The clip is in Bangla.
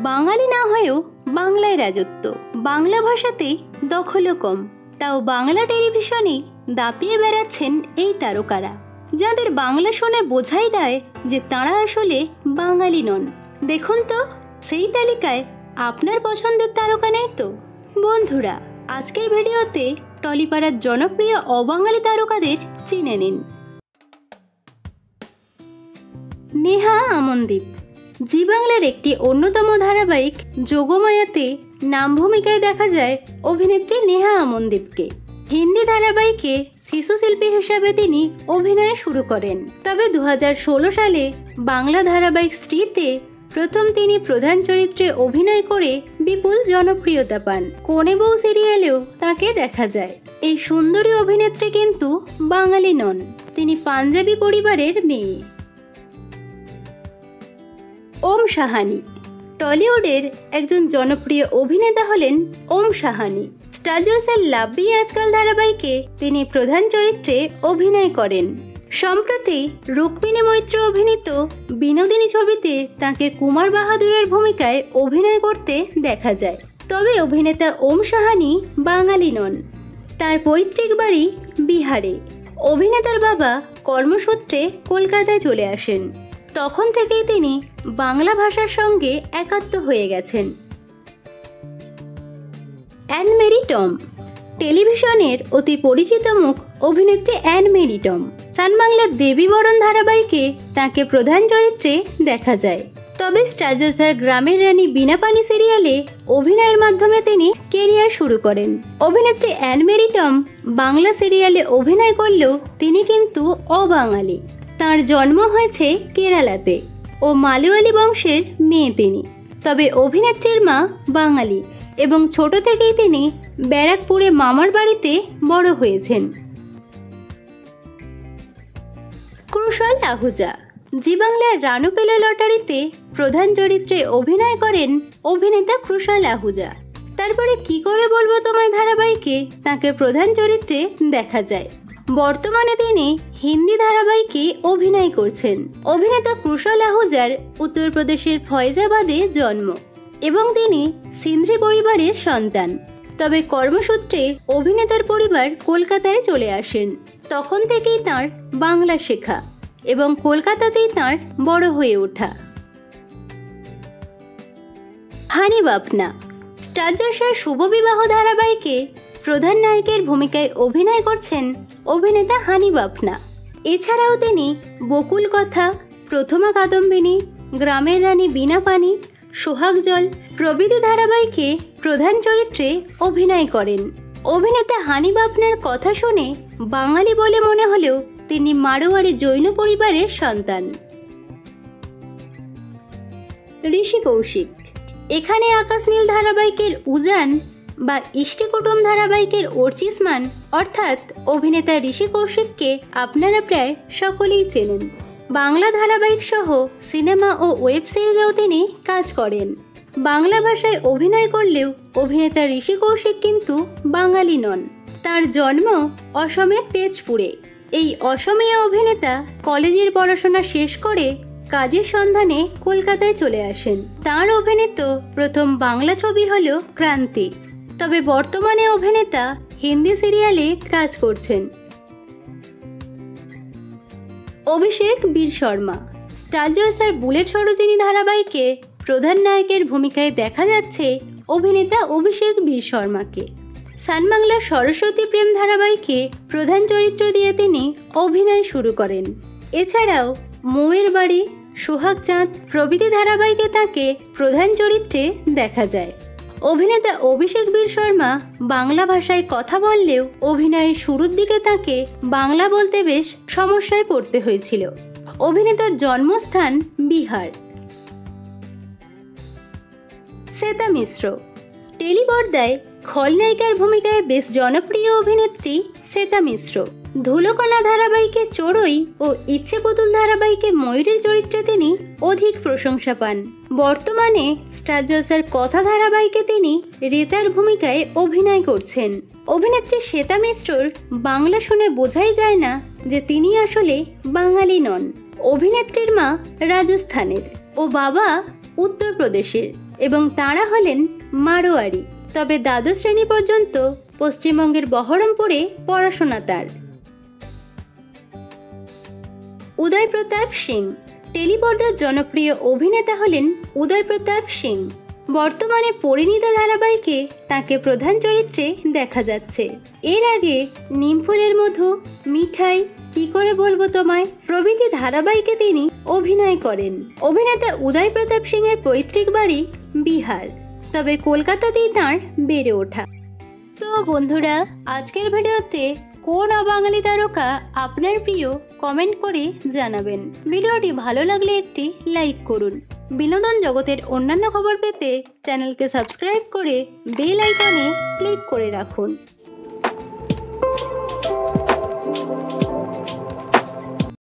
বাঙালি না হয়েও বাংলায় রাজত্ব, বাংলা ভাষাতে দখলও কম, তাও বাংলা টেলিভিশনে দাপিয়ে বেড়াচ্ছেন এই তারকারা, যাদের বাংলা শুনে বোঝাই দেয় যে তারা আসলে বাঙালি নন। দেখুন তো সেই তালিকায় আপনার পছন্দের তারকা নেই তো? বন্ধুরা, আজকের ভিডিওতে টলিপাড়ার জনপ্রিয় অবাঙালি তারকাদের চিনে নিন। নেহা আমনদীপ জি বাংলার একটি অন্যতম ধারাবাহিক যোগমায়াতে নাম ভূমিকায় দেখা যায় অভিনেত্রী নেহা আমনদীপকে। হিন্দি ধারাবাহিকে শিশু শিল্পী হিসাবে তিনি অভিনয় শুরু করেন, তবে 2016 সালে বাংলা ধারাবাহিক স্ত্রীতে প্রথম তিনি প্রধান চরিত্রে অভিনয় করে বিপুল জনপ্রিয়তা পান। কোনে বউ সিরিয়ালেও তাকে দেখা যায়। এই সুন্দরী অভিনেত্রী কিন্তু বাঙালি নন, তিনি পাঞ্জাবি পরিবারের মেয়ে। ওম সাহানি টলিউডের একজন জনপ্রিয় অভিনেতা হলেন ওম সাহানি। স্টার জলসার লাভলি আজকাল ধারাবাহিকে তিনি প্রধান চরিত্রে অভিনয় করেন। সম্প্রতি রুক্মিণী মৈত্র অভিনীত বিনোদিনী ছবিতে তাকে কুমার বাহাদুরের ভূমিকায় অভিনয় করতে দেখা যায়। তবে অভিনেতা ওম সাহানি বাঙালি নন, তার পৈতৃক বাড়ি বিহারে। অভিনেতার বাবা কর্মসূত্রে কলকাতায় চলে আসেন, তখন থেকেই তিনি বাংলা ভাষার সঙ্গে একাত্ম হয়ে গেছেন। অ্যান মেরি টম টেলিভিশনের অতি পরিচিত মুখ অভিনেত্রী অ্যান মেরি টম। সান বাংলার দেবী বরণ ধারাবাহিকে তাকে প্রধান চরিত্রে দেখা যায়। তবে স্টার জলসার গ্রামের রানী বিনা পানি সিরিয়ালে অভিনয়ের মাধ্যমে তিনি কেরিয়ার শুরু করেন। অভিনেত্রী অ্যান মেরি টম বাংলা সিরিয়ালে অভিনয় করলেও তিনি কিন্তু অবাঙালি। তার জন্ম হয়েছে কেরালাতে ও মালয়ালি বংশের মেয়ে তিনি। তবে অভিনেত্রীর মা বাঙালি এবং ছোট থেকেই তিনি ব্যারাকপুরে মামার বাড়িতে বড় হয়েছেন। কুশল আহুজা জি বাংলার রানু পেলো লটারিতে প্রধান চরিত্রে অভিনয় করেন অভিনেতা কুশল আহুজা। তারপরে কি করে বলবো তোমায় ধারাবাহিকে তাকে প্রধান চরিত্রে দেখা যায়। বর্তমানে তিনি হিন্দি ধারাবাহিকে অভিনয় করছেন। অভিনেতা কুশল আহুজার উত্তরপ্রদেশের ফয়জাবাদে জন্ম এবং তিনি সিন্ধি পরিবারের সন্তান। তবে কর্মসূত্রে অভিনেতার পরিবার কলকাতায় চলে আসেন। তখন থেকেই তাঁর বাংলা শেখা এবং কলকাতাতেই তাঁর বড় হয়ে ওঠা। হানি বাপনা স্টার জলসার শুভ বিবাহ ধারাবাহিকে প্রধান নায়কের ভূমিকায় অভিনয় করছেন অভিনেতা হানি বাপনা। এছাড়াও তিনি বকুল কথা, প্রথমা কাদম্বিনী, গ্রামের রানী বিনা পানি, সোহাগ জল প্রভৃতি ধারাবাহিকে প্রধান চরিত্রে অভিনয় করেন। অভিনেতা হানি বাপনার কথা শুনে বাঙালি বলে মনে হলেও তিনি মারোয়ারি জৈন পরিবারের সন্তান। ঋষি কৌশিক এখানে আকাশ নীল ধারাবাহিকের উজান বা ইষ্টি কুটুম ধারাবাহিকের অর্চিসমান অর্থাৎ অভিনেতা ঋষি কৌশিককে আপনারা প্রায় সকলেই চেনেন। বাংলা ধারাবাহিক সহ সিনেমা ও ওয়েব সিরিজেও তিনি কাজ করেন। বাংলা ভাষায় অভিনয় করলেও অভিনেতা ঋষি কৌশিক কিন্তু বাঙালি নন। তার জন্ম অসমের তেজপুরে। এই অসমীয়া অভিনেতা কলেজের পড়াশোনা শেষ করে কাজের সন্ধানে কলকাতায় চলে আসেন। তার অভিনীত প্রথম বাংলা ছবি হল ক্রান্তি। তবে বর্তমানে অভিনেতা হিন্দি সিরিয়ালে কাজ করছেন। অভিষেক বীর শর্মা স্টার জলসার বুলেট সরোজিনী ধারাবাহিকে প্রধান নায়কের ভূমিকায় দেখা যাচ্ছে অভিনেতা অভিষেক বীর শর্মাকে। সান বাংলার সরস্বতী প্রেম ধারাবাহিকে প্রধান চরিত্র দিয়ে তিনি অভিনয় শুরু করেন। এছাড়াও মৌয়ের বাড়ি, সোহাগ চাঁদ প্রভৃতি ধারাবাহিকে তাকে প্রধান চরিত্রে দেখা যায়। অভিনেতা অভিষেক বীর শর্মা বাংলা ভাষায় কথা বললেও অভিনয়ের শুরুর দিকে তাকে বাংলা বলতে বেশ সমস্যায় পড়তে হয়েছিল। অভিনেতার জন্মস্থান বিহার। শ্বেতা মিশ্র টেলিপর্দায় খলনায়িকার ভূমিকায় বেশ জনপ্রিয় অভিনেত্রী শ্বেতা মিশ্র। ধুলোকণা ধারাবাহিকে চড়ুই ও ইচ্ছে পুতুল ধারাবাহিকে ময়ূরের চরিত্রে তিনি অধিক প্রশংসা পান। বর্তমানে স্টার জলসার কথা ধারাবাহিকে তিনি রেচার ভূমিকায় অভিনয় করছেন। অভিনেত্রী শ্বেতা মিশ্রর বাংলা শুনে বোঝাই যায় না যে তিনি আসলে বাঙালি নন। অভিনেত্রীর মা রাজস্থানের ও বাবা উত্তরপ্রদেশের এবং তাঁরা হলেন মারোয়ারি। তবে দ্বাদশ শ্রেণী পর্যন্ত পশ্চিমবঙ্গের বহরমপুরে পড়াশোনা তার। উদয় প্রতাপ সিং। টেলিপর্দার জনপ্রিয় অভিনেতা হলেন উদয় প্রতাপ সিং। বর্তমানে পরিণীতা ধারাবাহিকে তাকে প্রধান চরিত্রে দেখা যাচ্ছে। এর আগে নিমফুলের মধু, মিঠাই, কি করে বলবো তোমায় প্রভৃতি ধারাবাহিকে তিনি অভিনয় করেন। অভিনেতা উদয় প্রতাপ সিং এর পৈতৃক বাড়ি বিহার, তবে কলকাতাতেই তাঁর বেড়ে ওঠা। তো বন্ধুরা, আজকের ভিডিওতে কোন অবাঙালি তারকা আপনার প্রিয় কমেন্ট করে জানাবেন। ভিডিওটি ভালো লাগলে একটি লাইক করুন। বিনোদন জগতের অন্যান্য খবর পেতে চ্যানেলকে সাবস্ক্রাইব করে বেল আইকনে ক্লিক করে রাখুন।